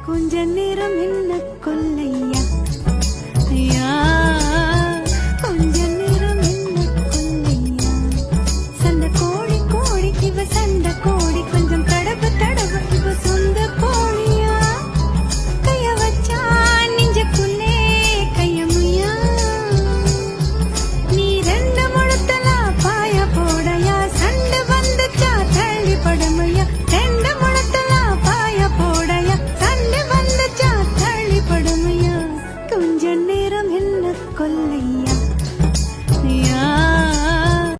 கொஞ்ச நேரம் என்ன கொல்லையா ஐயா, கொஞ்ச நேரம் என்ன கொல்லையா. சண்டை கோழி கோழி இவ சண்டை கோழி, கொஞ்சம் தடவு தடவு இவ சொந்த கோழியா. கைய வச்சா நெஞ்சுக்குள்ளே கையமுயா, நீ ரெண்டு முழத்தலா பாய போடையா. சண்டை வந்துச்சா தள்ளி படமையா, ரெண்டு முழத்தலா பாய போடையா. சண்டை வந்துச்சா தள்ளி படமையா, கொஞ்ச நேரம் என்ன கொல்லையா.